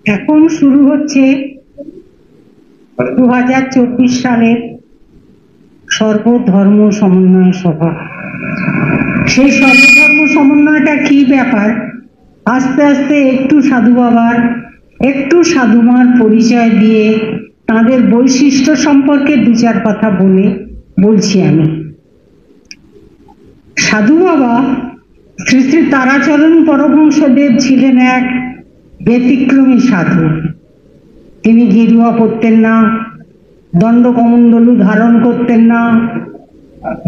এখন শুরু হচ্ছে 2024 সালের সর্বধর্ম সমন্বয় সভা। সেই সর্বধর্ম সমন্বয়টা কি ব্যাপার, আস্তে আস্তে একটু সাধু বাবার একটু সাধুমার পরিচয় দিয়ে তাদের বৈশিষ্ট্য সম্পর্কে দু চার কথা বলছি আমি। সাধু বাবা শ্রী শ্রী তারাচরণ পরমহংসদেব ছিলেন এক ব্যতিক্রমী সাধু। তিনি গেরুয়া পরতেন না, দণ্ডকমণ্ডলু ধারণ করতেন না।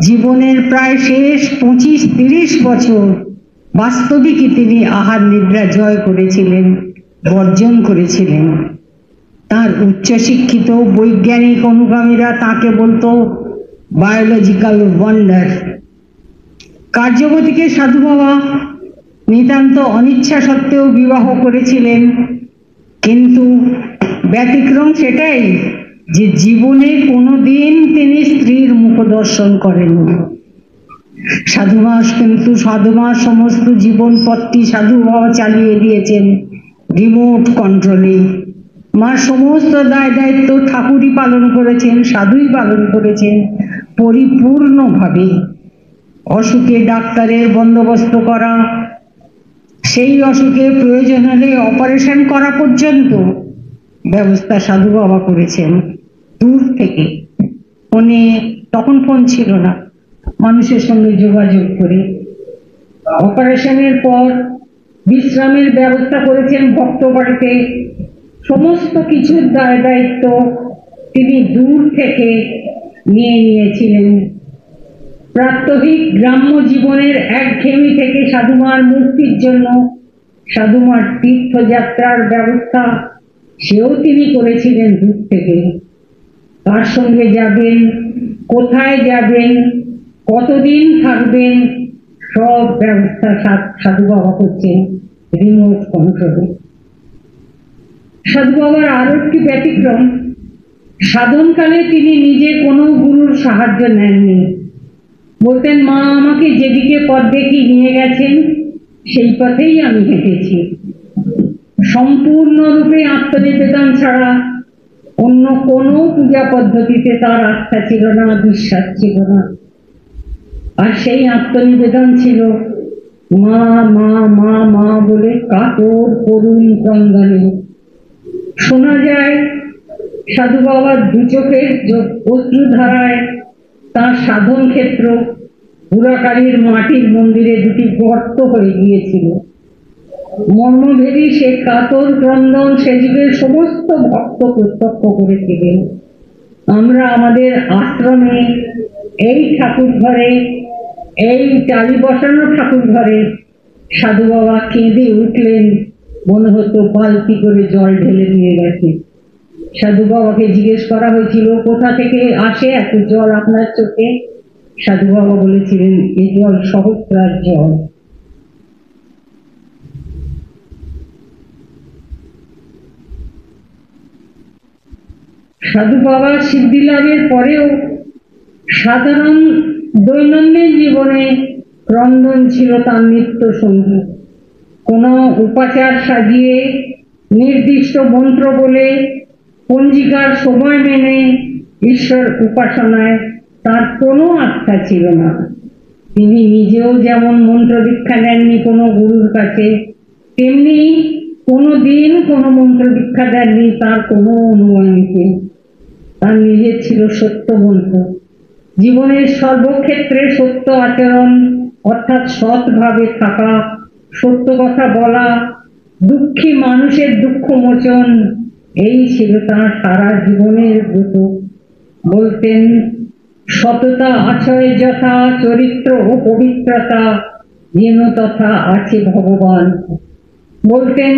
জীবনের প্রায় শেষ 25-30 বছর বাস্তবিকই তিনি আহার নিদ্রা জয় করেছিলেন, বর্জন করেছিলেন। তার উচ্চশিক্ষিত বৈজ্ঞানিক অনুগামীরা তাকে বলতো বায়োলজিক্যাল ওয়ান্ডার। কার্যবতীকে সাধু বাবা নিতান্ত অনিচ্ছা সত্ত্বেও বিবাহ করেছিলেন, কিন্তু ব্যতিক্রম সেটাই যে জীবনে কোনোদিন তিনি স্ত্রীর মুখ দর্শন করেননি। সাধুমার সমস্ত জীবন পথটি সাধু বাবা চালিয়ে দিয়েছেন রিমোট কন্ট্রোলে। মার সমস্ত দায় দায়িত্ব ঠাকুরই পালন করেছেন, সাধুই পালন করেছেন পরিপূর্ণভাবে। অসুখে ডাক্তারের বন্দোবস্ত করা, সেই অসুখে প্রয়োজন হলে অপারেশন করা পর্যন্ত ব্যবস্থা সাধু বাবা করেছেন দূর থেকে। ফোনে, তখন ফোন ছিল না, মানুষের সঙ্গে যোগাযোগ করে। অপারেশনের পর বিশ্রামের ব্যবস্থা করেছেন ভক্ত বাড়িতে। সমস্ত কিছুর দায় দায়িত্ব তিনি দূর থেকে নিয়েছিলেন। প্রাত্যহিক গ্রাম্য জীবনের একঘেয়েমি থেকে সাধুমার মুক্তির জন্য সাধুমার তীর্থযাত্রার ব্যবস্থা সেও তিনি করেছিলেন দূর থেকে। কার সঙ্গে যাবেন, কোথায় যাবেন, কতদিন থাকবেন, সব ব্যবস্থা সাধু বাবা করছেন রিমোট কন্ট্রোলে। সাধু বাবার আরো একটি ব্যতিক্রম, সাধনকালে তিনি নিজে কোনো গুরুর সাহায্য নেননি। বলতেন, মা আমাকে যেদিকে পথ দেখিয়ে নিয়ে গেছেন সেই পথেই আমি হেঁটেছি। সম্পূর্ণরূপে আত্মনিবেদন ছাড়া অন্য কোনো পূজা পদ্ধতিতে তার আস্থা ছিল না, বিশ্বাস ছিল না। আর সেই আত্মনিবেদন ছিল মা মা মা মা বলে কাতর করুণ ক্রন্দনে। শোনা যায় সাধু বাবার দু চোখের অশ্রুধারায় তার সাধন ক্ষেত্র বুড়াকালীর মাটির মন্দিরে দুটি গর্ত হয়ে গিয়েছিল। মর্মভেদী সে কাতর ক্রন্দন সে যুগের সমস্ত ভক্ত প্রত্যক্ষ করেছিলেন। আমরা আমাদের আশ্রমে এই ঠাকুর ঘরে, এই টালি বসানো ঠাকুর ঘরে সাধু বাবা কেঁদে উঠলেন, মনে হতো বালতি করে জল ঢেলে নিয়ে গেছে। সাধু বাবাকে জিজ্ঞেস করা হয়েছিল, কোথা থেকে আসে এত জল আপনার চোখে? সাধু বাবা বলেছিলেন, এই জল সহস্রার জল। সাধু বাবা সিদ্ধি লাভের পরেও সাধারণ দৈনন্দিন জীবনে ক্রন্দন ছিল তার নিত্য সঙ্গী। কোনো উপাচার সাজিয়ে, নির্দিষ্ট মন্ত্র বলে, পঞ্জিকার সময় মেনে ঈশ্বর উপাসনায় তার কোনো আস্থা ছিল না। তিনি নিজেও যেমন মন্ত্র দীক্ষা নেননি কোনো গুরুর কাছে, তেমনি কোনো দিন কোনো মন্ত্র দীক্ষা দেননি তার কোনো অনুয়ায়ীকে। তার নিজের ছিল সত্য মন্ত্র। জীবনের সর্বক্ষেত্রে সত্য আচরণ, অর্থাৎ সৎভাবে থাকা, সত্য কথা বলা, দুঃখী মানুষের দুঃখ মোচন, এই ছিল তার সারা জীবনের ব্রত। বলতেন, সততা আছয় যথা চরিত্র ও পবিত্রতা যেন তথা আছে ভগবান। বলতেন,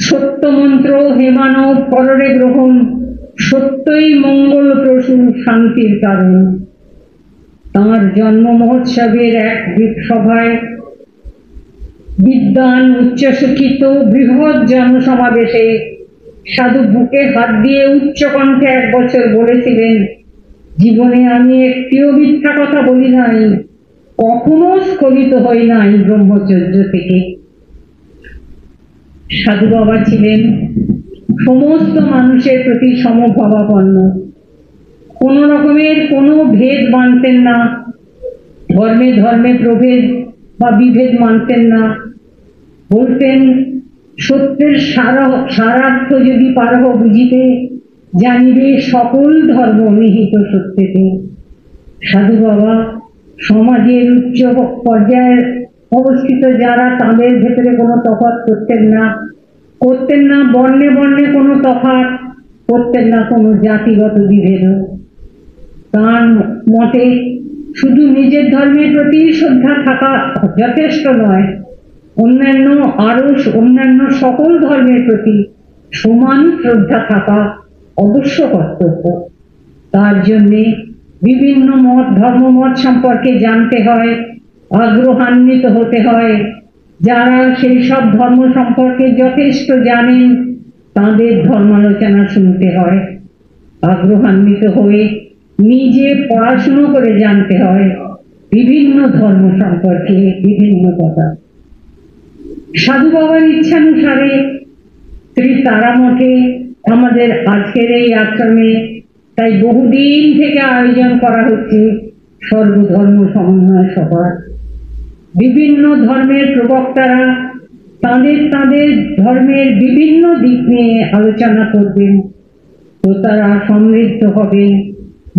সত্য মন্ত্র হে মানব পররে গ্রহণ, সত্যই মঙ্গল প্রসূ শান্তির কারণ। তাঁর জন্ম মহোৎসবের এক সভায় বিদ্বান উচ্চশিক্ষিত বৃহৎ জনসমাবেশে সাধু বুকে হাত দিয়ে উচ্চ কণ্ঠে এক বছর বলেছিলেন, জীবনে আমি একটিও মিথ্যা কথা বলি নাই, কখনো স্খলিত হই নাই ব্রহ্মচর্য থেকে। সাধু বাবা ছিলেন সমস্ত মানুষের প্রতি সমভাবাপন্ন, কোনো রকমের কোনো ভেদ মানতেন না, ধর্মে ধর্মে প্রভেদ বা বিভেদ মানতেন না। বলতেন, সত্যের সারার্থ যদি পারহ বুঝিতে, জানিবে সকল ধর্ম নিহিত সত্যেতে। সাধু বাবা সমাজের উচ্চ পর্যায়ে অবস্থিত যারা, তাদের ভেতরে কোনো তফাৎ করতেন না বর্ণে বর্ণে কোনো তফাৎ করতেন না, কোনো জাতিগত বিভেদও। তার মতে শুধু নিজের ধর্মের প্রতি শ্রদ্ধা থাকা যথেষ্ট নয়, অন্যান্য সকল ধর্মের প্রতি সমান শ্রদ্ধা থাকা অবশ্য কর্তব্য। তার জন্যে বিভিন্ন ধর্মমত সম্পর্কে জানতে হয়, আগ্রহান্বিত হতে হয়। যারা সেই সব ধর্ম সম্পর্কে যথেষ্ট জানেন, তাদের ধর্মালোচনা শুনতে হয়। আগ্রহান্বিত হয়ে নিজে পড়াশুনো করে জানতে হয় বিভিন্ন ধর্ম সম্পর্কে বিভিন্ন কথা। সাধু বাবার ইচ্ছানুসারে শ্রী তারামঠে, আমাদের আজকের এই আশ্রমে, তাই বহুদিন থেকে আয়োজন করা হচ্ছে সর্বধর্ম সমন্বয় সভা। বিভিন্ন ধর্মের প্রবক্তারা তাদের ধর্মের বিভিন্ন দিক নিয়ে আলোচনা করবেন, তো তারা সমৃদ্ধ হবেন,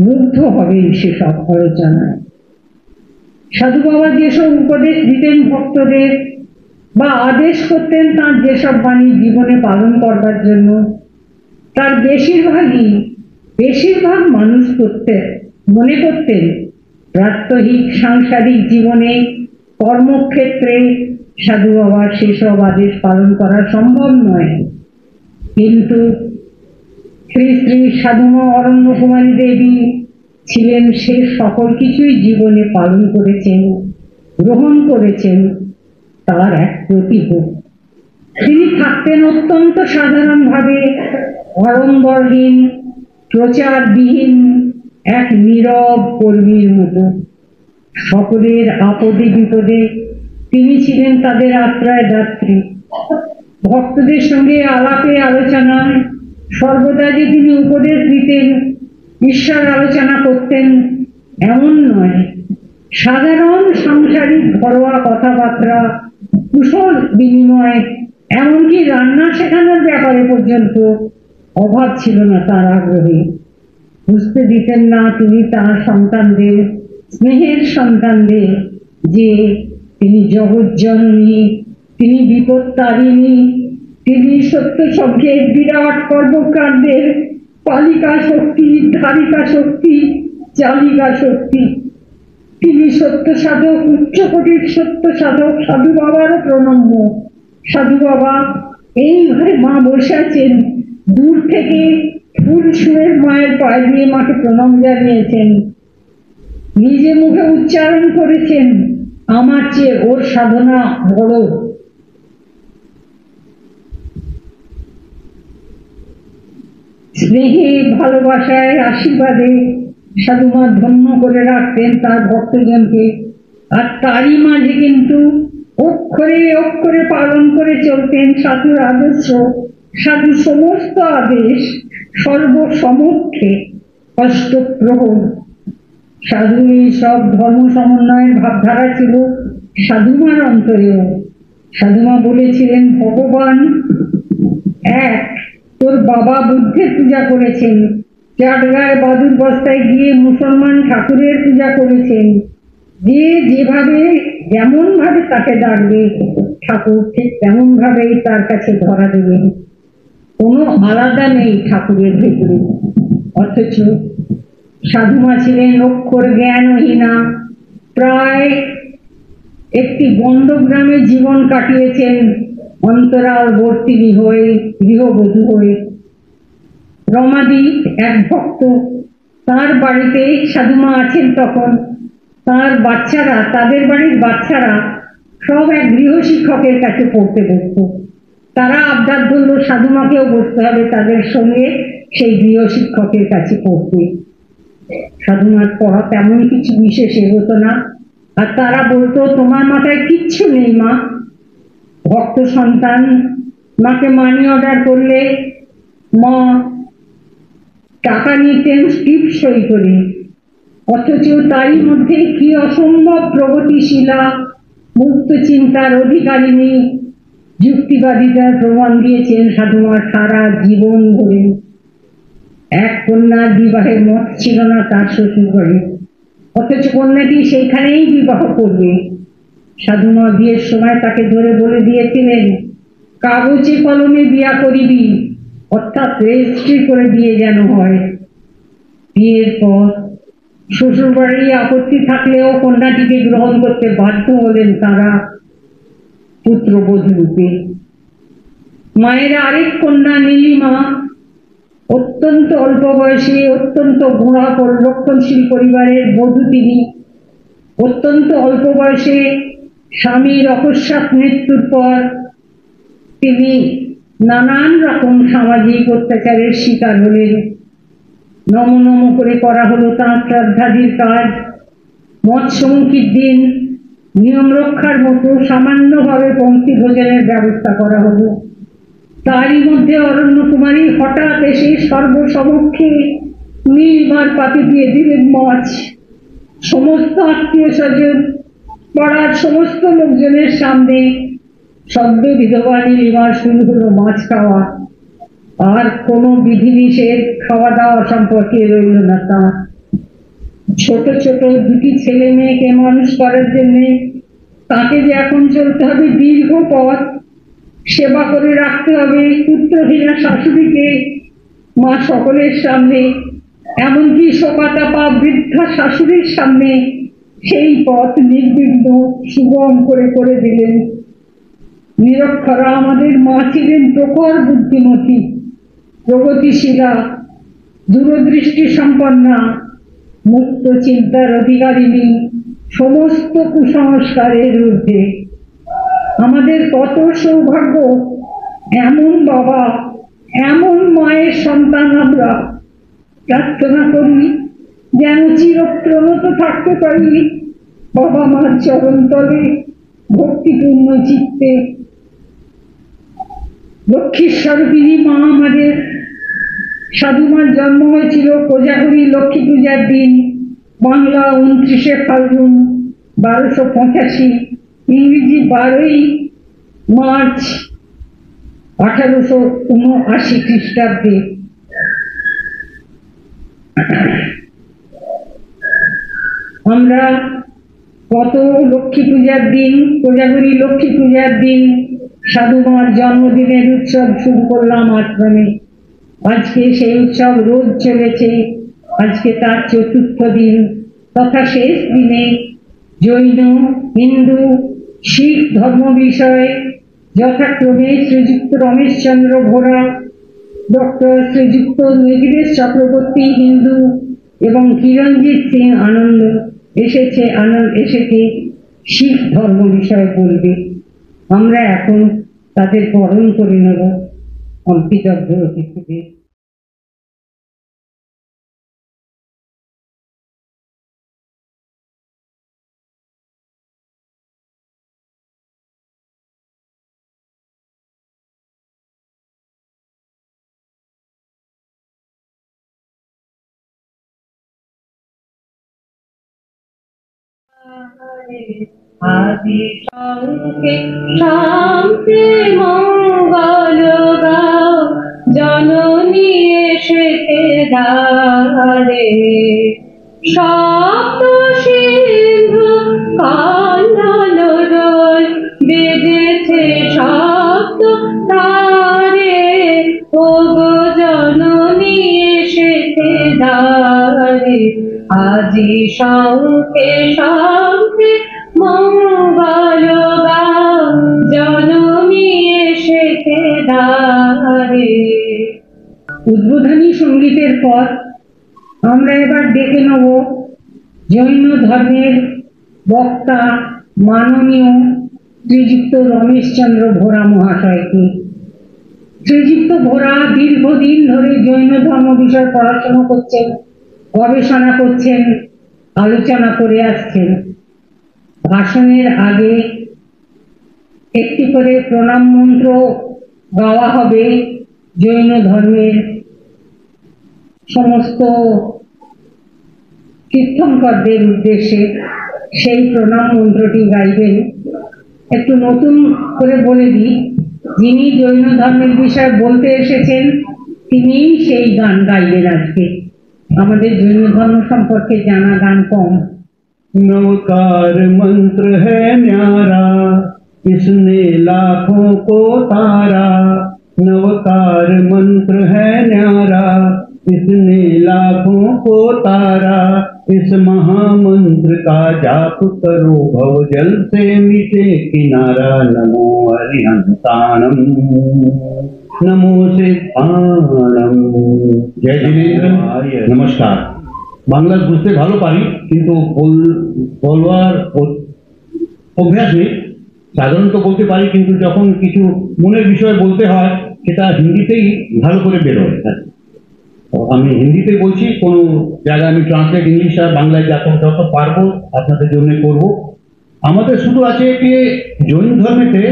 মুগ্ধ হবেন সেসব আলোচনায়। সাধু বাবা যেসব উপদেশ দিতেন ভক্তদের বা আদেশ করতেন তার যেসব বাণী জীবনে পালন করবার জন্য, তার বেশিরভাগ মানুষ মনে করতেন প্রাত্যহিক সাংসারিক জীবনে, কর্মক্ষেত্রে সাধু বাবার সেসব আদেশ পালন করা সম্ভব নয়। কিন্তু শ্রী শ্রী সাধুমা অরণ্য কুমারী দেবী ছিলেন সে সকল কিছুই জীবনে পালন করেছেন, গ্রহণ করেছেন, তার এক প্রতীক। তিনি থাকতেন অত্যন্ত সাধারণভাবে, আড়ম্বরহীন, প্রচারবিহীন এক নীরব কর্মীর মতো। সকলের আপদে বিপদে তিনি ছিলেন তাদের আশ্রয়দাত্রী। ভক্তদের সঙ্গে আলাপে আলোচনায় সর্বদা যে তিনি উপদেশ দিতেন, ঈশ্বর আলোচনা করতেন এমন নয়। সাধারণ সাংসারিক ঘরোয়া কথাবার্তা, কুশল বিনিময়, এমনকি রান্না শেখানোর ব্যাপারে পর্যন্ত অভাব ছিল না তার আগ্রহে। বুঝতে দিতেন না তিনি তার সন্তানদের, স্নেহের সন্তানদের, যে তিনি জগজ্জননী, তিনি বিপত্তারিণী, তিনি সত্য সঙ্গের বিরাট কর্মকাণ্ডের পালিকা শক্তি, ধারিকা শক্তি, চালিকা শক্তি। তিনি সত্য সাধক, উচ্চকোটির সত্য সাধক, সাধু বাবারও প্রণম্য। সাধু বাবা এই ঘরে মা বসে আছেন, দূর থেকে ফুল ছুঁয়ে মায়ের পায়ে দিয়ে মাকে প্রণাম জানিয়েছেন, নিজে মুখে উচ্চারণ করেছেন, আমার চেয়ে ওর সাধনা বড়। স্নেহে, ভালোবাসায়, আশীর্বাদে সাধুমা ধন্য করে রাখতেন তার ভক্তজনকে। আর তারই মাঝে কিন্তু অক্ষরে অক্ষরে পালন করে চলতেন সাধুর আদর্শ, সাধু সমস্ত আদেশ সর্বসমক্ষে অষ্টপ্রহর। সাধু এই সব ধর্ম সমন্বয়ের ভাবধারা ছিল সাধুমার অন্তরেও। সাধুমা বলেছিলেন, ভগবান এক, তোর বাবা বুদ্ধের পূজা করেছেন, চাটগায় বাদুর বস্তায় গিয়ে মুসলমান ঠাকুরের পূজা করেছেন। যে যেভাবে যেমন ভাবে তাকে ডাকবে, ঠাকুর ঠিক তেমন ভাবেই তার কাছে ধরা দেবেন। কোনো আলাদা নেই ঠাকুরের ভেতরে। অথচ সাধুমা ছিলেন অক্ষর জ্ঞানহীনা, প্রায় একটি গণ্ডগ্রামে জীবন কাটিয়েছেন অন্তরালবর্তিনী হয়ে, গৃহবধূ হয়ে। রমাদি এক ভক্ত, তার বাড়িতে সাধুমা আছেন তখন। তাদের বাড়ির বাচ্চারা সব এক গৃহশিক্ষকের কাছে পড়তে বসত। তারা আবদার ধরল সাধুমাকেও বসতে হবে তাদের সঙ্গে সেই গৃহশিক্ষকের কাছে পড়তে। সাধুমার পড়া তেমন কিছু বিশেষ এগোতো না, আর তারা বলতো, তোমার মাথায় কিচ্ছু নেই মা, ভক্ত সন্তান, মাকে মানি অর্ডার করলে মা টাকা নিতেন টিপ সই করে, অথচ তারই মধ্যে কি অসম্ভব প্রগতিশীলা মুক্ত চিন্তার অধিকারিণী যুক্তিবাদিতার প্রমাণ দিয়েছেন সাধুমা সারা জীবন ধরে। এক কন্যার বিবাহের মত ছিল না তার শ্বশুর ঘরে, অথচ কন্যাটি সেইখানেই বিবাহ করবে। সাধুমা বিয়ের সময় তাকে ধরে বলে দিয়েছিলেন, কাগজে কলমে বিয়া করিবি, অর্থাৎ রেজিস্ট্রি করে বিয়ে যেন হয়। বিয়ের পর শ্বশুর বাড়ি আপত্তি থাকলেও কন্যাটিকে গ্রহণ করতে বাধ্য হলেন তারা পুত্রবধূ রূপে। মায়ের আরেক কন্যা নীলিমা অত্যন্ত অল্প বয়সে অত্যন্ত গুণা রক্ষণশীল পরিবারের বধূ তিনি। অত্যন্ত অল্প বয়সে স্বামীর অকস্মাৎ মৃত্যুর পর তিনি নানান রকম সামাজিক অত্যাচারের শিকার হলেন। নম নম করে করা হলো তাঁর শ্রদ্ধাদির কাজ। মৎস্যমুখীর দিন নিয়ম রক্ষার মতো সামান্যভাবে পঙ্ক্তি ভোজনের ব্যবস্থা করা হলো। তারই মধ্যে অরণ্য কুমারী হঠাৎ এসে সর্বসমক্ষে নীলিমার পাতে দিয়ে দিলেন মাছ। সমস্ত আত্মীয় স্বজন, পাড়ার সমস্ত লোকজনের সামনে সদ্য বিধবা নীলিমার শুরু হলো মাছ খাওয়া। আর কোনো বিধিনিষেধ খাওয়া দাওয়া সম্পর্কে রইল না তাঁর। ছোট ছোট দুটি ছেলে মেয়েকে মানুষ করার জন্য তাকে যে এখন চলতে হবে দীর্ঘ পথ, সেবা করে রাখতে হবে পুত্রহীনা শাশুড়িকে মা সকলের সামনে, এমনকি শোকাতাপা বৃদ্ধা শাশুড়ির সামনে সেই পথ নির্বিঘ্ন সুগম করে করে দিলেন। নিরক্ষরা আমাদের মা ছিলেন প্রখর বুদ্ধিমতী, প্রগতিশীলা, দূরদৃষ্টি সম্পন্না, মুক্ত চিন্তার অধিকারিণী, সমস্ত কুসংস্কারের ঊর্ধ্বে। আমাদের কত সৌভাগ্য, এমন বাবা, এমন মায়ের সন্তান আমরা। প্রার্থনা করি যেন চিরপ্রণত থাকতে পারি বাবা মার চরণ তলে ভক্তিপূর্ণ চিত্তে। লক্ষ্মীস্বরূপিণী মা আমাদের। সাধুমার জন্ম হয়েছিল কোজাগরী লক্ষ্মী পূজার দিন, বাংলা 29শে ফাল্গুন 1285, ইংরেজি 12ই মার্চ 1879 খ্রিস্টাব্দে। আমরা কত লক্ষ্মী পূজার দিন, কোজাগরী লক্ষ্মী পূজার দিন সাধুমার জন্মদিনের উৎসব শুরু করলাম আশ্রমে। আজকে সেই উৎসব রোজ চলেছে। আজকে তার চতুর্থ দিন তথা শেষ দিনে জৈন, হিন্দু, শিখ ধর্ম বিষয়ে যথাক্রমে শ্রীযুক্ত রমেশচন্দ্র ঘোড়া, ডক্টর শ্রীযুক্ত নিখিলেশ চক্রবর্তী হিন্দু এবং কিরণজিৎ সিং আনন্দ এসেছে শিখ ধর্ম বিষয়ে বলবে। আমরা এখন তাদের বরণ করে নেব অল্পিতজ্ঞ অতিথিদের। আদি সঙ্গে শান্তি মঙ্গল গাও, জননী এসেছে দ্বারে। সপ্ত সিন্ধু কান্নাল রয়, বেজেছে সপ্ত তারে। ওগো জননী এসেছে দ্বারে। আজি সঙ্গে শান্তি মঙ্গল গাও, জননী এসেছে দ্বারে। উদ্বোধনী সঙ্গীতের পর আমরা এবার ডেকে নেব জৈন ধর্মের বক্তা মাননীয় শ্রীযুক্ত রমেশচন্দ্র ঘোড়া মহাশয়কে। শ্রীযুক্ত ঘোড়া দীর্ঘদিন ধরে জৈন ধর্ম বিষয়ে পড়াশোনা করছেন, গবেষণা করছেন, আলোচনা করে আসছেন। ভাষণের আগে একটি করে প্রণাম মন্ত্র গাওয়া হবে জৈন ধর্মের সমস্ত তীর্থঙ্করদের উদ্দেশ্যে। সেই প্রণাম মন্ত্রটি গাইবেন। একটু নতুন করে বলে দিই, যিনি জৈন ধর্মের বিষয়ে বলতে এসেছেন তিনিই সেই গান গাইবেন আজকে। আমাদের জৈন ধর্ম সম্পর্কে জানা গান কম। नवकार मंत्र है न्यारा, इसने लाखों को तारा। नवकार मंत्र है न्यारा, इसने लाखों को तारा। इस महामंत्र का जाप करो, भव जल से मिटे किनारा। नमो हरिहंताणम, नमो सिद्धाणम। जय जिनेन्द्र, नमस्कार। বাংলা বুঝতে ভালো পারি, কিন্তু বলবার অভ্যাস নেই। সাধারণত বলতে পারি, কিন্তু যখন কিছু মনের বিষয়ে বলতে হয় সেটা হিন্দিতেই ভালো করে বেরোয়। আমি হিন্দিতেই বলছি, কোনো জায়গায় আমি ট্রান্সলেট ইংলিশ আর বাংলায় যত পারবো আপনাদের জন্য করব। আমাদের শুধু আছে কি জৈন ধর্মেতে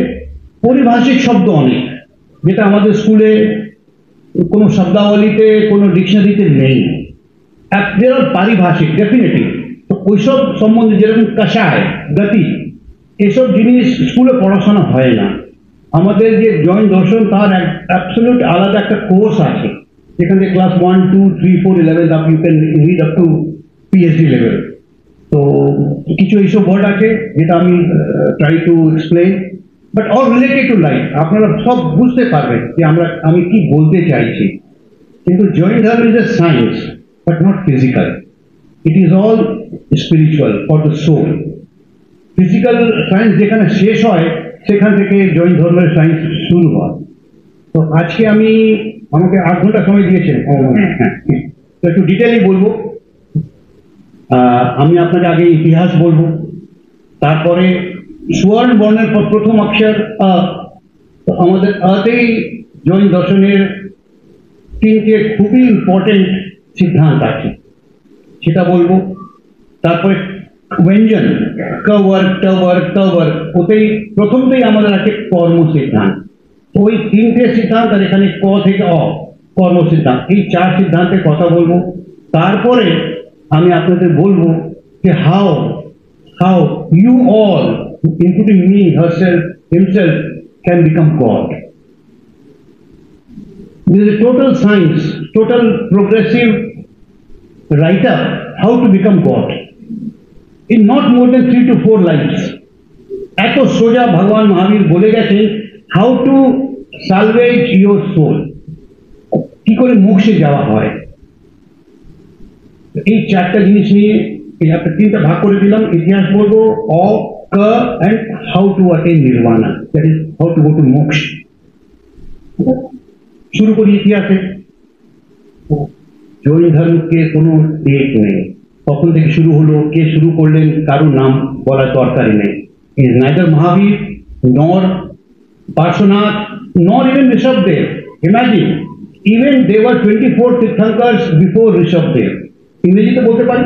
পারিভাষিক শব্দ অনেক, যেটা আমাদের স্কুলে কোনো শব্দাবলীতে কোনো ডিকশনারিতে নেই। পারিভাষিক ডেফিনেটলি, তো ওইসব সম্বন্ধে যেরকম কষায় গতি এসব জিনিস স্কুলে পড়াশোনা হয় না। আমাদের যে জৈন দর্শন তার অ্যাবসলিউট আলাদা একটা কোর্স আছে, যেখানে class 1, 2, 3, 4, 11 up you can read up to PhD level. তো কিছু এইসব ওয়ার্ড আছে যেটা আমি try to explain, but all related to life. আপনারা সব বুঝতে পারবেন যে আমি কি বলতে চাইছি। কিন্তু জৈন ধর্ম is a science, but not physical. It is all spiritual for the soul. Physical science যেখানে শেষ হয় সেখান থেকে জৈন ধর্মের সায়েন্স শুরু হয়। তো আজকে আমাকে 8 ঘন্টা সময় দিয়েছেন, তো একটু ডিটেইলি বলবো। আমি আপনাকে আগে ইতিহাস বলবো, তারপরে সুবর্ণ বর্ণের প্রথম অক্ষর আ। তো আমাদের আতেই জৈন দর্শনের 3টে খুবই ইম্পর্টেন্ট সিদ্ধান্ত আছে, সেটা বলবো। তারপরে ব্যঞ্জন কওয়ার টওয়ার কওয়ার, ওতেই প্রথমতেই আমাদের আছে কর্ম সিদ্ধান্ত। ওই 3টে সিদ্ধান্ত, আর এখানে ক থেকে অ কর্ম সিদ্ধান্ত, এই 4 সিদ্ধান্তের কথা বলবো। তারপরে আমি আপনাদের বলবো যে how you all including me himself can become God. This is a total science, total progressive write-up how to become God in not more than 3 to 4 lines. এত সোজা ভগবান মহাবীর বলে গেছেন how to salvage your soul, কি করে মোক্ষে যাওয়া হয়। এই 4টা জিনিস নিয়ে এই একটা 3টা ভাগ করে দিলাম। ইতিহাস বলবো অ ক and how to attain nirvana, that is how to go to মোক্ষ। শুরু করি ইতিহাসে। জৈন ধর্মকে কোনো ডেট নেই, কখন থেকে শুরু হলো, কে শুরু করলেন, কারো নাম বলার দরকারই নেই। Is neither Mahavir nor Parshvanath nor even Rishabhdev. Imagine, even they were 24 Tirthankars before Rishabhdev. ইংরেজিতে বলতে পারি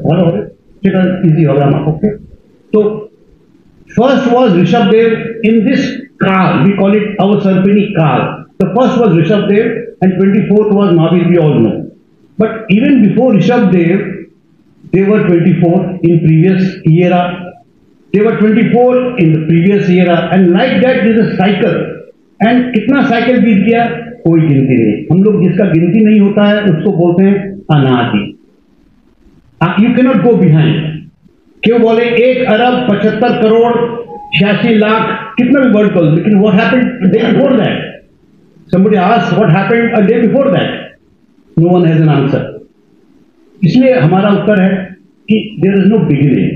ভালো হবে, সেটা ইজি হবে আমার পক্ষে। তো first was Rishabhdev in this কাল, we call it our Sarpini Kal. The first was Rishabdev and 24th was Mahavir, we all know. But even before Rishabdev, they were 24 in previous era. They were 24 in the previous era, and like that there is a cycle. And कितना cycle बीत गया कोई गिनती नहीं। हम लोग जिसका गिनती नहीं होता है उसको बोलते हैं अनादि। You cannot go behind. क्यों बोले 1 अरब 75 करोड़ 86 लाख कितना भी वर्ड करो, लेकिन what happened the day before that? Somebody asked what happened a day before that. No one has an answer. इसलिए हमारा उत्तर है कि there is no beginning.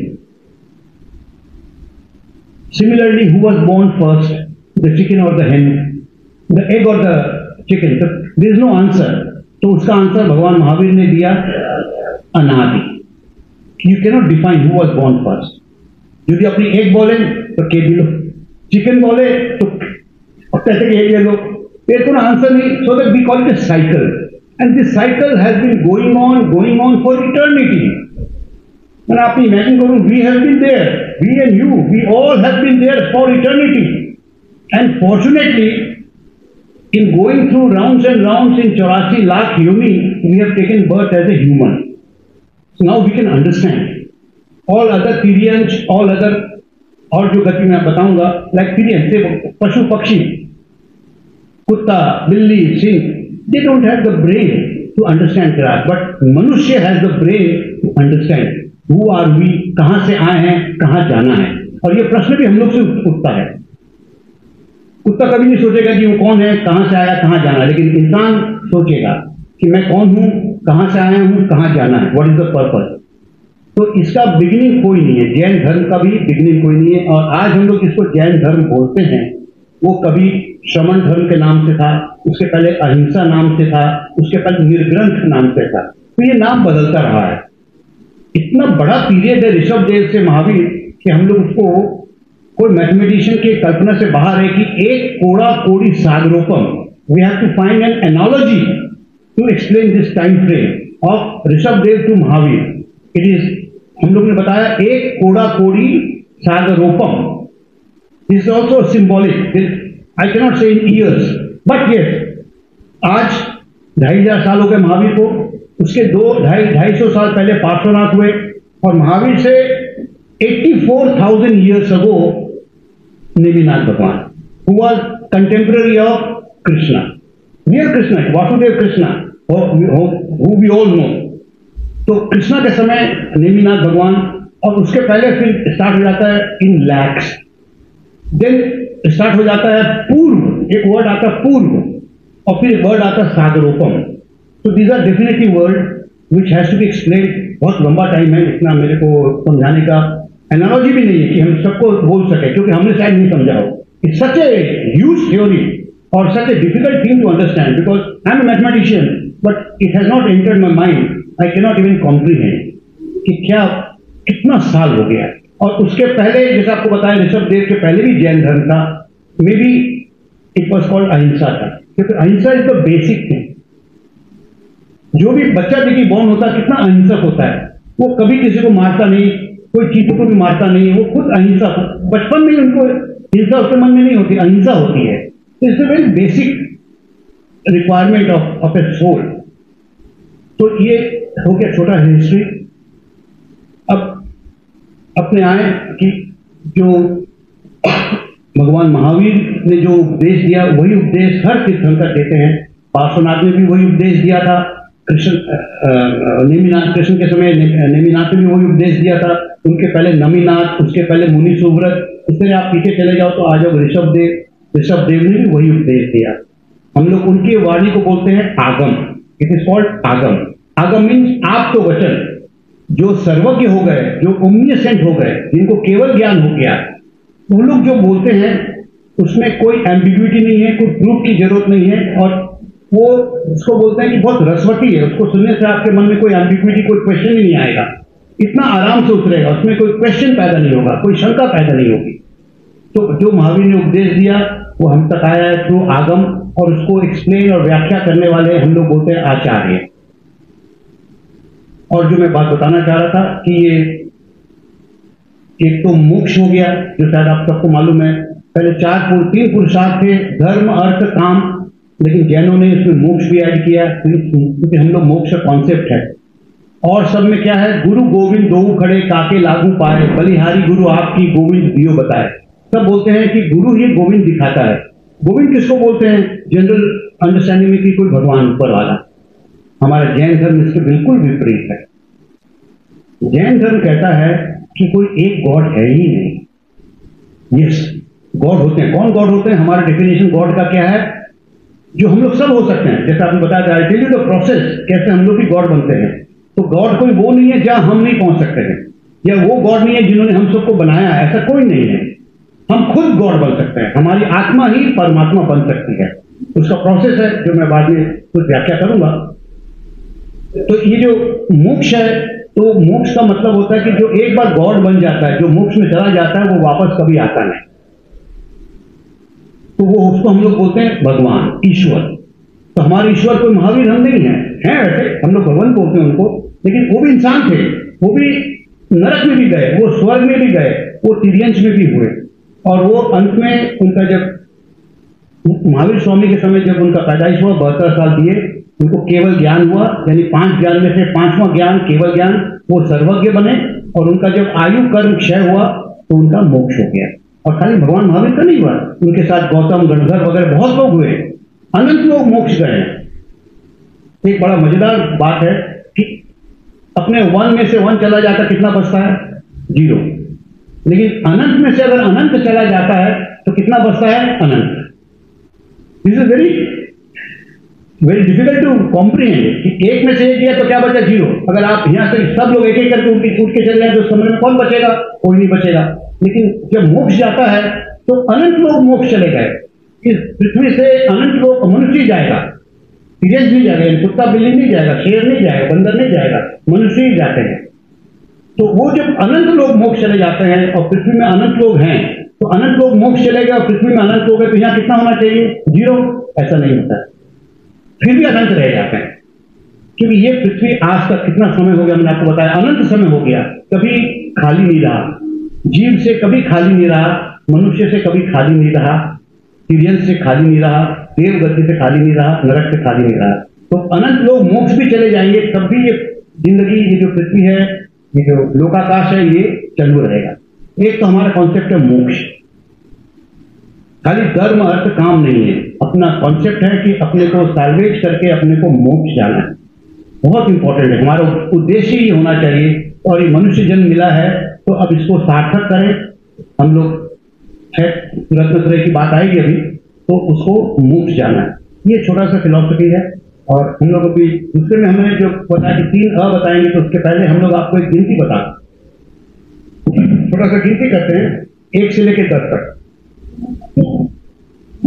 Similarly, who was born first, the chicken or the hen, the egg or the chicken? So there is no answer. तो उसका answer भगवान महावीर ने दिया अनादि। You cannot define who was born first. यदि अपनी egg बोले तो के भी लो, चिकन बोले तो कहते कि ये लो, there's no answer नहीं. So that we call it a cycle, and this cycle has been going on for eternity. And आप imagine करो, we have been there, we and you, we all have been there for eternity. And fortunately, In going through rounds and rounds in 84 lakh yoni, we have taken birth as a human. So now we can understand. All other Tyrians, all other, और जो गति मैं बताऊंगा, like Tyrians, से पशु पक्षी, कुत्ता, बिल्ली, Singh, they don't have the brain to understand grass, but मनुष्य has the brain to understand who are we, कहाँ से आए हैं, कहाँ जाना है. और ये प्रश्न भी हम लोग से उठता है. कुत्ता कभी नहीं सोचेगा कि वो कौन है, कहाँ से आया, कहाँ जाना है, लेकिन इंसान सोचेगा कि मैं कौन हूँ, कहाँ से आया हूँ, कहाँ जाना है, व्हाट इज द पर्पस. तो इसका बिगिनिंग कोई नहीं है. जैन धर्म का भी बिगिनिंग कोई नहीं है. और आज हम लोग इसको जैन धर्म बोलते हैं, वो कभी श्रमण धर्म के नाम से था, उसके पहले अहिंसा नाम से था, उसके पहले निर्ग्रंथ नाम से था. तो ये नाम बदलता रहा है. इतना बड़ा पीरियड है ऋषभ देव से महावीर कि हम लोग उसको कोई मैथमेटिशियन की कल्पना से बाहर है कि एक कोड़ा कोड़ी सागरोपम. We have to find an analogy to explain this time frame of Rishabh Dev to Mahavir. It is, हम लोग ने बताया, एक कोड़ा कोड़ी सागरोपम. This is also symbolic. I cannot say in years, but yes, आज 2500 साल हो गए महावीर को. उसके 200-250 साल पहले पार्श्वनाथ हुए. और महावीर से 84,000 years ago नेमिनाथ भगवान, who was contemporary of Krishna, real Krishna, Vasudev Krishna, who we all know. तो कृष्णा के समय नेमिनाथ भगवान, और उसके पहले फिर स्टार्ट हो जाता है इन लैक्स, देन स्टार्ट हो जाता है पूर्व, एक वर्ड आता है पूर्व, और फिर वर्ड आता है सागरोपम. तो these are definitely word which has to be explain. बहुत लंबा टाइम है, इतना मेरे को समझाने का एनालॉजी भी नहीं है कि हम सबको बोल सके, क्योंकि हमने शायद नहीं समझा हो. It's such a huge theory और such a difficult thing to understand, because I am a mathematician, but it has not entered my mind. I cannot even comprehend कि क्या कितना साल हो गया. और उसके पहले, जैसे आपको बताया, ऋषभ देव के पहले भी जैन धर्म था. May be it was called अहिंसा था, क्योंकि अहिंसा इज द बेसिक थिंग. जो भी बच्चा देखिए बॉर्न होता है, कितना अहिंसक होता है. वो कभी किसी को मारता नहीं, कोई चीजों को भी मारता नहीं, वो खुद अहिंसा. बचपन में उनको हिंसा उसके मन में नहीं होती, अहिंसा होती है. It's a very basic requirement of a soul. तो ये हो गया छोटा हिस्ट्री. अब अपने आए कि जो भगवान महावीर ने जो उपदेश दिया, वही उपदेश हर तीर्थंकर देते हैं. पार्श्वनाथ ने भी वही उपदेश दिया था. नेमिनाथ, कृष्ण के समय नेमिनाथ ने भी वही उपदेश दिया था. उनके पहले नमीनाथ, उसके पहले मुनि सुव्रत. इस तरह आप पीछे चले जाओ तो आ जाओ ऋषभ देव ने भी वही उपदेश दिया. हम लोग उनकी वाणी को बोलते हैं आगम. इट इज कॉल्ड आगम. आगम मीन्स आप तो वचन, जो सर्वज्ञ हो गए, जो ओमनिसेंट हो गए, जिनको केवल ज्ञान हो गया, वो लोग जो बोलते हैं उसमें कोई एम्बिग्विटी नहीं है, कोई प्रूफ की जरूरत नहीं है. और वो उसको बोलते हैं कि बहुत रसवती है. उसको सुनने से आपके मन में कोई एम्बिग्विटी, कोई क्वेश्चन ही नहीं आएगा. इतना आराम से उतरेगा, उसमें कोई क्वेश्चन पैदा नहीं होगा, कोई शंका पैदा नहीं होगी. तो जो महावीर ने उपदेश दिया वो हम तक आया है थ्रू आगम. और उसको एक्सप्लेन और व्याख्या करने वाले हम लोग बोलते हैं आचार्य. और जो मैं बात बताना चाह रहा था कि ये एक तो मोक्ष हो गया, जो शायद आप सबको मालूम है. पहले 3 पुरुषार्थ थे, धर्म, अर्थ, काम. लेकिन जैनों ने इसमें मोक्ष भी ऐड किया, क्योंकि हम लोग मोक्ष कॉन्सेप्ट है. और सब में क्या है, गुरु गोविंद दो खड़े काके लागू पाए, बलिहारी गुरु आपकी गोविंद दियो बताए. सब बोलते हैं कि गुरु ही गोविंद दिखाता है. गोविंद किसको बोलते हैं जनरल अंडरस्टैंडिंग में कि कोई भगवान ऊपर वाला. हमारा जैन धर्म इसके बिल्कुल विपरीत है. जैन धर्म कहता है कि कोई एक गॉड है ही नहीं. यस, गॉड होते हैं. कौन गॉड होते हैं? हमारा डेफिनेशन गॉड का क्या है, जो हम लोग सब हो सकते हैं. जैसे आपने बताया, I tell you the process कैसे हम लोग भी गॉड बनते हैं. तो गॉड कोई वो नहीं है जहां हम नहीं पहुंच सकते हैं, या वो गॉड नहीं है जिन्होंने हम सबको बनाया. ऐसा कोई नहीं है. हम खुद गॉड बन सकते हैं. हमारी आत्मा ही परमात्मा बन सकती है. उसका प्रोसेस है जो मैं बाद में कुछ व्याख्या करूंगा. तो ये जो मोक्ष है, तो मोक्ष का मतलब होता है कि जो एक बार गॉड बन जाता है, जो मोक्ष में चला जाता है, वो वापस कभी आता नहीं. तो वो उसको हम लोग बोलते हैं भगवान, ईश्वर. तो हमारे ईश्वर कोई महावीर हम नहीं है. वैसे हम लोग भगवान बोलते हैं उनको, लेकिन वो भी इंसान थे. वो भी नरक में भी गए, वो स्वर्ग में भी गए, वो तिर्यंश में भी हुए. और वो अंत में उनका जब महावीर स्वामी के समय जब उनका पैदाइश हुआ 72 साल दिए, उनको केवल ज्ञान हुआ, यानी 5 ज्ञान में से 5वां ज्ञान केवल ज्ञान, वो सर्वज्ञ बने। और उनका जब आयु कर्म क्षय हुआ तो उनका मोक्ष हो गया। और खाली भगवान महावीर का नहीं हुआ, उनके साथ गौतम, गणधर वगैरह बहुत लोग हुए, अनंत लोग मोक्ष गए। एक बड़ा मजेदार बात है कि अपने 1 में से 1 चला जाता कितना बचता है? 0। लेकिन अनंत में से अगर अनंत चला जाता है तो कितना बचता है? अनंत। This is very very difficult to comprehend कि 1 में से 1 गया तो क्या बचा? 0। अगर आप यहां से सब लोग एक एक करके उठ के चले जाए तो उस कमरे में कौन बचेगा? कोई नहीं बचेगा। लेकिन जब मोक्ष जाता है तो अनंत लोग मोक्ष चले गए। इस पृथ्वी से अनंत लोग, मनुष्य जाएगा, सीरियस नहीं जाएगा, कुत्ता बिल्ली नहीं जाएगा, शेर नहीं जाएगा, बंदर नहीं जाएगा, मनुष्य ही जाते हैं। तो वो जब अनंत लोग मोक्ष चले जाते हैं और पृथ्वी में अनंत लोग हैं, तो अनंत लोग मोक्ष चले गए और पृथ्वी में अनंत लोग हैं, तो यहाँ कितना होना चाहिए? 0। ऐसा नहीं होता है, फिर भी अनंत रह जाते हैं। क्योंकि ये पृथ्वी आज तक कितना समय हो गया, मैंने आपको बताया, अनंत समय हो गया, कभी खाली नहीं रहा। जीव से कभी खाली नहीं रहा, मनुष्य से कभी खाली नहीं रहा, सीरियस से खाली नहीं रहा, देव गति से खाली नहीं रहा, नरक से खाली नहीं रहा। तो अनंत लोग मोक्ष भी चले जाएंगे, तब भी ये जिंदगी, ये जो पृथ्वी है, ये जो लोकाकाश है, ये चालू रहेगा। एक तो हमारा कॉन्सेप्ट है मोक्ष, खाली धर्म अर्थ काम नहीं है, अपना कॉन्सेप्ट है कि अपने को साल्वेज करके अपने को मोक्ष जाना है। बहुत इंपॉर्टेंट है, हमारा उद्देश्य ही होना चाहिए। और ये मनुष्य जन्म मिला है तो अब इसको सार्थक करें। हम लोग रत्नत्रय की बात आएगी अभी, तो उसको मोक्ष जाना है। ये छोटा सा फिलॉसफी है। और हम लोग अभी दूसरे में हमें जो बताया कि 3 अ बताएंगे, तो उसके पहले हम लोग आपको एक गिनती बता, छोटा सा गिनती करते हैं 1 से लेकर 10 तक।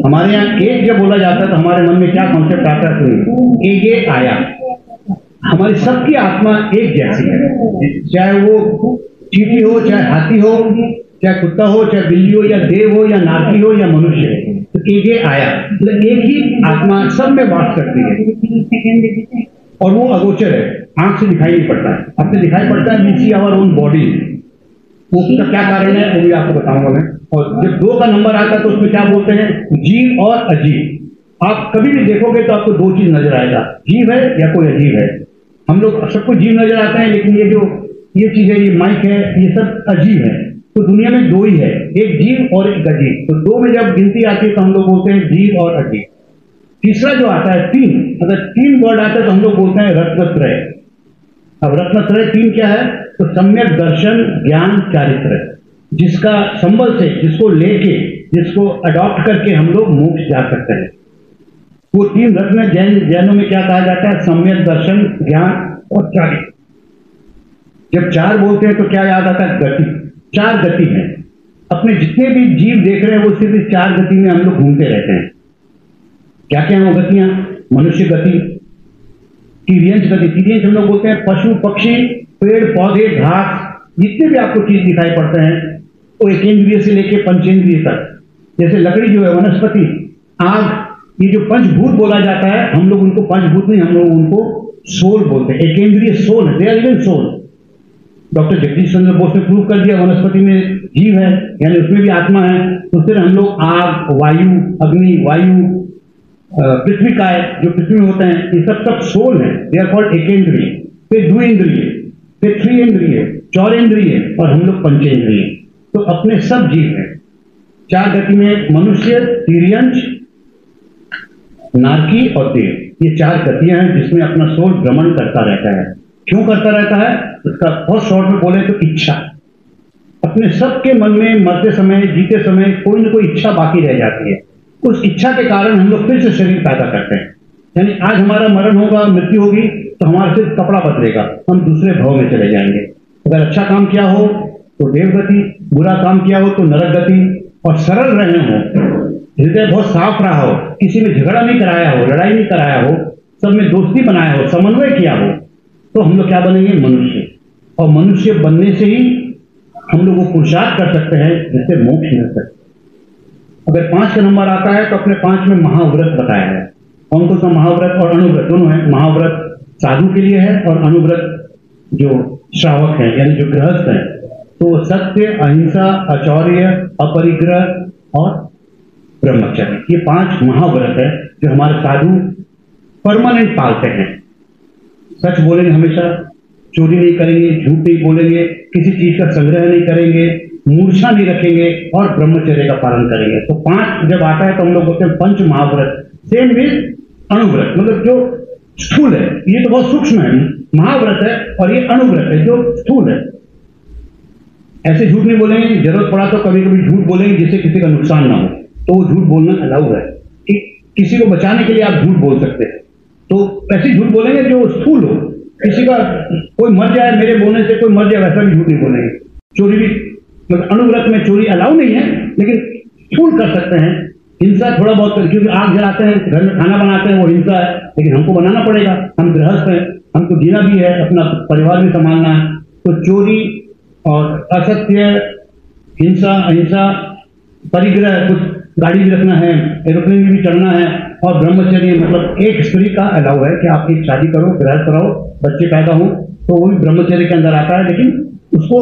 हमारे यहाँ 1 जब बोला जाता है तो हमारे मन में क्या कॉन्सेप्ट आता है? सुनिए, एक आया। हमारी सबकी आत्मा एक जैसी है, चाहे वो चींटी हो, चाहे हाथी हो, चाहे कुत्ता हो, चाहे बिल्ली हो, या देव हो, या नारकी हो, या मनुष्य हो, तो एक आया, मतलब एक ही आत्मा सब में वास करती है। और वो अगोचर है, आंख से दिखाई नहीं पड़ता है। आपसे दिखाई पड़ता है we see our own body, उसका क्या कारण है वो भी आपको बताऊंगा मैं। और जब 2 का नंबर आता है तो उसमें क्या बोलते हैं? जीव और अजीब। आप कभी भी देखोगे तो आपको 2 चीज नजर आएगा, जीव है या कोई अजीब है। हम लोग सबको जीव नजर आते हैं, लेकिन ये चीज है, ये माइक है, ये सब अजीब है। तो दुनिया में 2 ही है, एक जीव और एक अजीब। तो 2 में जब गिनती आती है तो हम लोग बोलते हैं जीव और अजीब। तीसरा जो आता है 3, अगर 3 वर्ड आता है तो हम लोग बोलते हैं रत्नत्रय। अब रत्नत्रय 3 क्या है? तो सम्यक दर्शन, ज्ञान, चारित्र, जिसका संबल से, जिसको लेके, जिसको अडॉप्ट करके हम लोग मोक्ष जा सकते हैं। वो 3 रत्न जैनों में क्या कहा जाता है? सम्यक दर्शन, ज्ञान और चारित्र। जब 4 बोलते हैं तो क्या याद आता है? गति। 4 गति है। अपने जितने भी जीव देख रहे हैं वो सिर्फ 4 गति में हम लोग घूमते रहते हैं। क्या क्या है वो गतियां? मनुष्य गति, तीर्यंश गति। तीर्यंश हम लोग बोलते हैं पशु, पक्षी, पेड़ पौधे, घास, जितने भी आपको चीज दिखाई पड़ते हैं वो एकेंद्रिय से लेके पंचेंद्रिय तक। जैसे लकड़ी जो है, वनस्पति, आग, ये जो पंचभूत बोला जाता है, हम लोग उनको पंचभूत नहीं, हम लोग उनको सोल बोलते हैं। एकेंद्रिय सोल है, they are even soul. Doctor Jagdish Chandra Bose ने प्रूव कर दिया वनस्पति में जीव है, यानी उसमें भी आत्मा है। तो फिर हम लोग आग, वायु, अग्नि, वायु, पृथ्वी का है, जो पृथ्वी में होते हैं, ये सब सोल है, दे आर कॉल्ड एकेंद्रिय। फिर द्विइंद्रिय, फिर 3 इंद्रिय, 4 इंद्रिय, और हम लोग पंचेंद्रिय। तो अपने सब जीव हैं 4 गति में, मनुष्य, तिर्यंश, नारकी और देव। ये 4 गतियां हैं जिसमें अपना सोल भ्रमण करता रहता है। क्यों करता रहता है? इसका बहुत शॉर्ट में बोले तो इच्छा। अपने सबके मन में मरते समय, जीते समय कोई ना कोई इच्छा बाकी रह जाती है। उस इच्छा के कारण हम लोग फिर से शरीर पैदा करते हैं। यानी आज हमारा मरण होगा, मृत्यु होगी, तो हमारा सिर्फ कपड़ा बदलेगा, हम दूसरे भाव में चले जाएंगे। अगर अच्छा काम किया हो तो देव गति, बुरा काम किया हो तो नरक गति। और सरल रहे हो, हृदय बहुत साफ रहा हो, किसी में झगड़ा नहीं कराया हो, लड़ाई नहीं कराया हो, सब में दोस्ती बनाया हो, समन्वय किया हो, तो हम लोग क्या बनेंगे? मनुष्य। और मनुष्य बनने से ही हम लोग वो पुरुषार्थ कर सकते हैं जिससे मोक्ष मिल सकते। अगर 5 का नंबर आता है तो अपने 5 में महाव्रत बताया है। कौन सा महाव्रत और अनुव्रत दोनों है। महाव्रत साधु के लिए है और अनुव्रत जो श्रावक है, यानी जो गृहस्थ है। तो सत्य, अहिंसा, आचौर्य, अपरिग्रह और ब्रह्मचर्य। ये 5 महाव्रत है जो हमारे साधु परमानेंट पालते हैं। सच बोलेंगे हमेशा, चोरी नहीं करेंगे, झूठ नहीं बोलेंगे, किसी चीज का संग्रह नहीं करेंगे, मूर्छा नहीं रखेंगे और ब्रह्मचर्य का पालन करेंगे। तो 5 जब आता है तो हम लोग बोलते हैं पंच महाव्रत। सेम विद अणुव्रत, मतलब जो स्थूल है, ये तो बहुत सूक्ष्म है, महाव्रत है, और ये अणुव्रत है जो स्थूल है। ऐसे झूठ नहीं बोलेंगे, जरूरत पड़ा तो कभी कभी झूठ बोलेंगे जिससे किसी का नुकसान ना हो, तो वो झूठ बोलना अलाउ है कि किसी को बचाने के लिए आप झूठ बोल सकते हैं। तो ऐसे झूठ बोलेंगे जो स्थूल हो, किसी का कोई मर जाए मेरे बोलने से, कोई मर जाए, वैसा भी झूठ नहीं बोलेंगे। चोरी भी, मतलब अणुव्रत में चोरी अलाउ नहीं है, लेकिन स्थूल कर सकते हैं। हिंसा थोड़ा बहुत, क्योंकि आग जलाते हैं, घर में खाना बनाते हैं, वो हिंसा है, लेकिन हमको बनाना पड़ेगा, हम गृहस्थ हैं, हमको जीना भी है, अपना परिवार भी संभालना है। तो चोरी और असत्य, हिंसा, अहिंसा, परिग्रह, कुछ गाड़ी भी रखना है, एरोप्लेन में भी चढ़ना है, और ब्रह्मचर्य मतलब एक स्त्री का अलाउ है कि आप एक शादी करो, गृहस्थ रहो, बच्चे पैदा हो, तो वो भी ब्रह्मचर्य के अंदर आता है। लेकिन उसको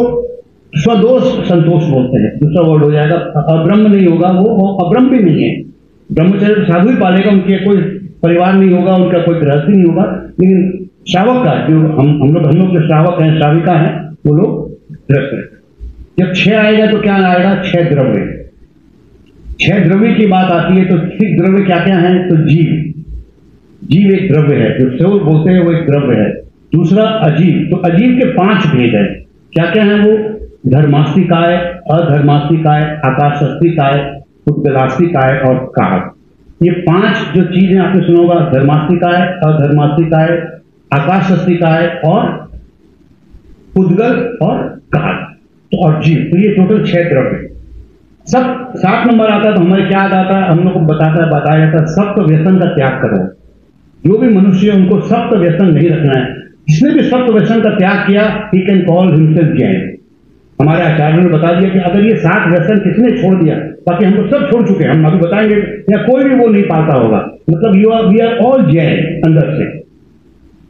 स्वदोष संतोष बोलते हैं, दूसरा वर्ड हो जाएगा। अब्रह्म नहीं होगा वो अब्रह्म भी नहीं है। ब्रह्मचर्य तो साधु ही पालेगा, उनके कोई परिवार नहीं होगा, उनका कोई गृहस्थी नहीं होगा। लेकिन श्रावक का जो हम लोग जो श्रावक हैं, श्राविका हैं, वो लोग गृहस्थ हैं। जब 6 आएगा तो क्या आएगा? 6 द्रव्य। 6 द्रव्य की बात आती है तो 6 द्रव्य क्या क्या है? तो जीव एक द्रव्य है, जो सेव बोलते हैं वो एक द्रव्य है। दूसरा अजीव, तो अजीव के 5 भेद है। क्या क्या है वो? धर्मास्तिकाय, अधर्मास्तिकाय, आकाशस्तिकाय, उद्गलास्तिकाय और काहक। ये 5 जो चीजें आपने सुना होगा, धर्मास्तिकाय, अधर्मास्तिकाय, आकाशस्तिकाय और उद्गल और काहक, तो और जीव, तो ये टोटल 6 द्रव्य। सब 7 नंबर आता है तो हमारे क्या आता है? हम लोग को बताया जाता है सप्त व्यसन का त्याग करो। जो भी मनुष्य है उनको सप्त व्यसन नहीं रखना है। जिसने भी सप्त व्यसन का त्याग किया, he can call himself Jain. हमारे आचार्यों ने बता दिया कि अगर ये 7 व्यसन किसने छोड़ दिया, बाकी हम लोग सब छोड़ चुके हैं, हम अभी बताएंगे, या कोई भी वो नहीं पाता होगा, मतलब वी आर ऑल जैन अंदर से।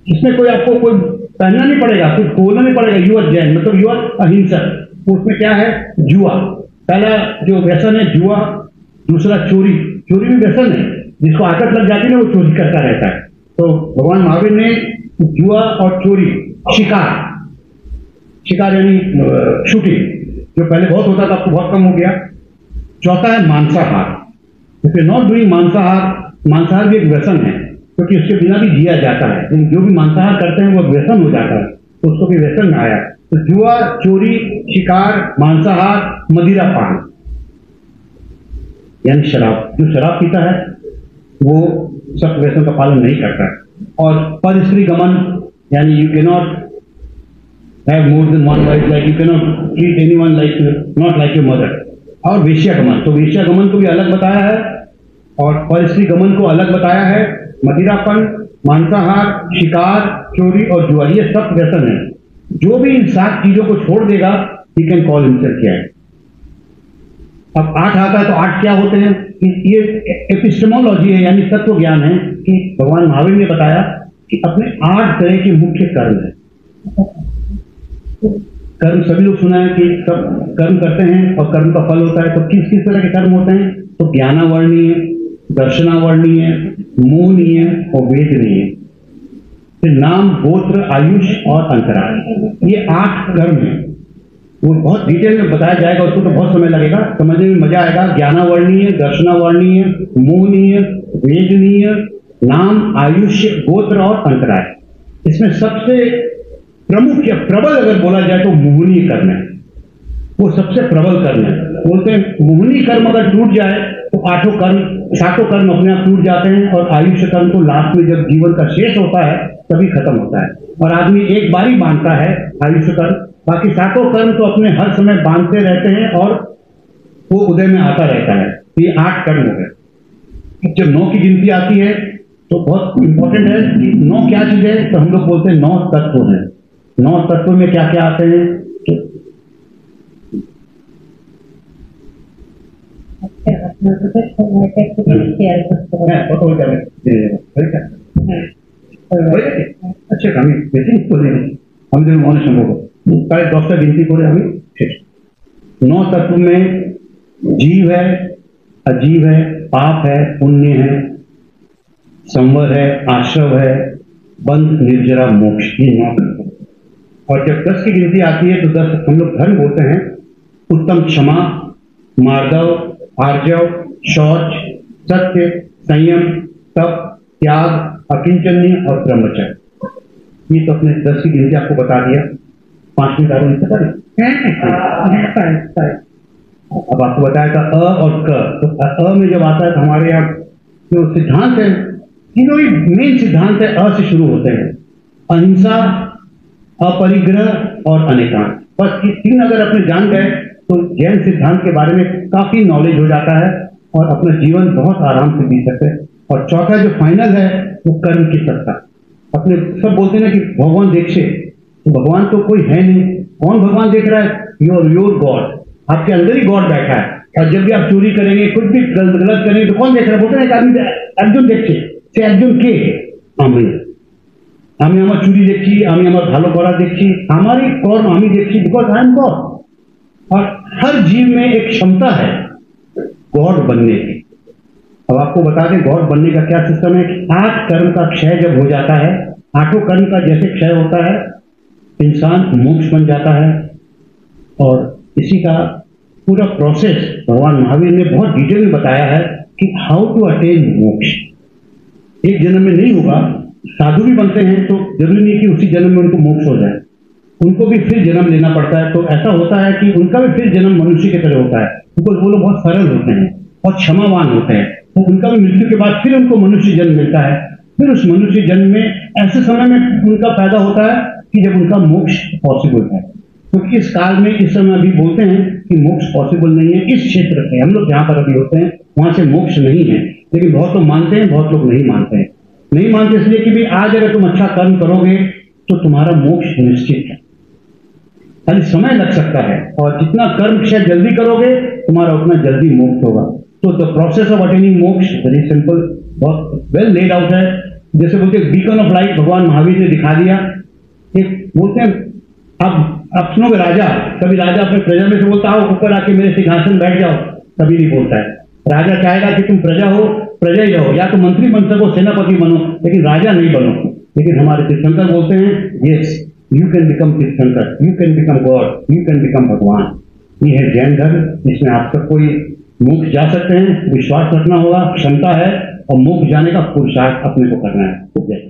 इसमें कोई आपको कोई पहनना नहीं पड़ेगा, कुछ बोलना नहीं पड़ेगा, यू आर जैन, मतलब यू आर अहिंसक। उसमें क्या है? जुआ, पहला जो व्यसन है जुआ। दूसरा चोरी, चोरी भी व्यसन है, जिसको आदत लग जाती है ना वो चोरी करता रहता है। तो भगवान महावीर ने जुआ और चोरी, शिकार यानी शूटिंग, जो पहले बहुत होता था, आपको बहुत कम हो गया। चौथा है मांसाहार। इफ यू नॉट डूइंग मांसाहार भी एक व्यसन है, क्योंकि उसके बिना भी जिया जाता है, लेकिन जो भी मांसाहार करते हैं वो व्यसन हो जाता है, तो उसको भी व्यसन में आया। तो जुआ, चोरी, शिकार, मांसाहार, मदिरा पान यानी शराब। जो शराब पीता है वो सख्त व्यसन का पालन नहीं करता है। और पर स्त्री गमन यानी you can not have more than one wife, like you can not treat anyone like not like your mother. और वेश्यागमन, तो वेश्यागमन को भी अलग बताया है और पर स्त्री गमन को अलग बताया है। मदिरापन, मांसाहार, शिकार, चोरी और जुआ, ये सब व्यसन है। जो भी इन 7 चीजों को छोड़ देगा, he can call himself Jain. अब 8 आता है तो 8 क्या होते हैं? ये एपिस्टेमोलॉजी है, यानी तत्व ज्ञान है कि भगवान महावीर ने बताया कि अपने 8 तरह के मुख्य कर्म है। कर्म सभी लोग सुना है कि सब कर्म करते हैं और कर्म का फल होता है। तो किस किस तरह के कर्म होते हैं? तो ज्ञानावर्णीय, दर्शनावर्णीय, मोहनीय और वेदनीय। फिर नाम, गोत्र, आयुष और अंतराल, ये 8 कर्म है। वो बहुत डिटेल में बताया जाएगा, उसको तो बहुत समय लगेगा, समझने में मजा आएगा। ज्ञानावर्णीय, दर्शनावर्णीय, मोहनीय, वेदनीय, नाम, आयुष्य, गोत्र और अंतराय। इसमें सबसे प्रमुख या प्रबल अगर बोला जाए तो मोहनीय कर्म है, वो सबसे प्रबल कर्म है। बोलते हैं मोहनीय कर्म अगर टूट जाए तो 7 कर्म अपने आप टूट जाते हैं, और आयुष्य कर्म तो लास्ट में जब जीवन का शेष होता है तभी खत्म होता है, और आदमी एक बार ही बांधता है आयुष्य कर्म। बाकी 7 कर्म तो अपने हर समय बांधते रहते हैं और वो उदय में आता रहता है। ये 8 कर्म हो गए। जब 9 की गिनती आती है तो बहुत इंपॉर्टेंट है कि 9 क्या चीज है, तो हम लोग बोलते हैं 9 तत्व हैं। 9 तत्व में क्या क्या आते हैं? अच्छा আমি বেশি করে আমি যদি মনে সম্ভব প্রায় 10টা गिनती করে আমি শেষ। 9 तत्व में जीव है, अजीव है, पाप है, पुण्य है, संवर है, आश्रव है, बंध, निर्जरा, मोक्ष, ये 9 तत्व। और जब 10 की गिनती आती है तो 10 हम लोग धर्म बोलते हैं। उत्तम क्षमा, मार्दव, आर्जव, शौच, सत्य, संयम, तप, त्याग, अकिंचन्य और ब्रह्मचर्य। ये तो अपने 10 की गिनती आपको बता दिया। 5वीं कारण पता नहीं। अब आपको बताया था अ और क। तो अ में जब आता है तो हमारे यहाँ जो सिद्धांत है, तीनों ही मेन सिद्धांत है अ से शुरू होते हैं। अहिंसा, अपरिग्रह और अनेकांत। बस ये 3 अगर अपने जान गए तो जैन सिद्धांत के बारे में काफी नॉलेज हो जाता है और अपना जीवन बहुत आराम से जी सकते हैं। और चौथा जो फाइनल है वो कर्म की सत्ता। अपने सब बोलते हैं ना कि भगवान देखे, तो भगवान तो कोई है नहीं। कौन भगवान देख रहा है? Your God. आपके अंदर ही गॉड बैठा है। और जब भी आप चोरी करेंगे, कुछ भी गलत करेंगे तो कौन देख रहा है? बोलते हैं एक आदमी একজন দেখছে, সে একজন কে? আমি আমার চুরি দেখছি, আমি আমার ভালো করা দেখছি, हमारी कर्म আমি দেখছি, बिकॉज आई एम गॉड। और हर जीव में एक क्षमता है गॉड बनने की। अब आपको बता दें गॉड बनने का क्या सिस्टम है कि 8 कर्म का क्षय जब हो जाता है, 8 कर्म का जैसे क्षय होता है, इंसान मोक्ष बन जाता है। और इसी का पूरा प्रोसेस भगवान महावीर ने बहुत डिटेल में बताया है कि हाउ टू अटेन मोक्ष। एक जन्म में नहीं होगा। साधु भी बनते हैं तो जरूरी नहीं कि उसी जन्म में उनको मोक्ष हो जाए, उनको भी फिर जन्म लेना पड़ता है। तो ऐसा होता है कि उनका भी फिर जन्म मनुष्य की तरह होता है, बिकॉज वो लोग बहुत सरल होते हैं और क्षमावान होते हैं। तो उनका भी मृत्यु के बाद फिर उनको मनुष्य जन्म मिलता है। फिर उस मनुष्य जन्म में ऐसे समय में उनका पैदा होता है कि जब उनका मोक्ष पॉसिबल है। क्योंकि इस काल में इस समय अभी बोलते हैं कि मोक्ष पॉसिबल नहीं है। इस क्षेत्र से हम लोग जहां पर अभी होते हैं वहां से मोक्ष नहीं है। लेकिन बहुत लोग मानते हैं, बहुत लोग नहीं मानते हैं। नहीं मानते इसलिए कि भी आज अगर तुम अच्छा कर्म करोगे तो तुम्हारा मोक्ष निश्चित है, खाली समय लग सकता है। और जितना कर्म क्षय जल्दी करोगे तुम्हारा उतना जल्दी मोक्ष होगा। तो द प्रोसेस ऑफ अटेनिंग मोक्ष वेरी सिंपल, बहुत वेल लेड आउट है। जैसे बोलते हैं बीकन ऑफ लाइट भगवान महावीर ने दिखा दिया। एक बोलते हैं अब सुनोगे राजा, कभी राजा अपने प्रजा में से बोलता हो ऊपर आके मेरे सिंहासन बैठ जाओ, कभी नहीं बोलता है। राजा चाहेगा कि तुम प्रजा हो, प्रजा ही रहो, या तो मंत्री बन सको, सेनापति बनो, लेकिन राजा नहीं बनो। लेकिन हमारे तीर्थंकर बोलते हैं यस यू कैन बिकम तीर्थंकर, you can become God, you can become भगवान। ये है जैन धर्म। इसमें आप सब कोई मोक्ष जा सकते हैं, विश्वास रखना होगा, क्षमता है और मोक्ष जाने का पुरुषार्थ अपने को करना है।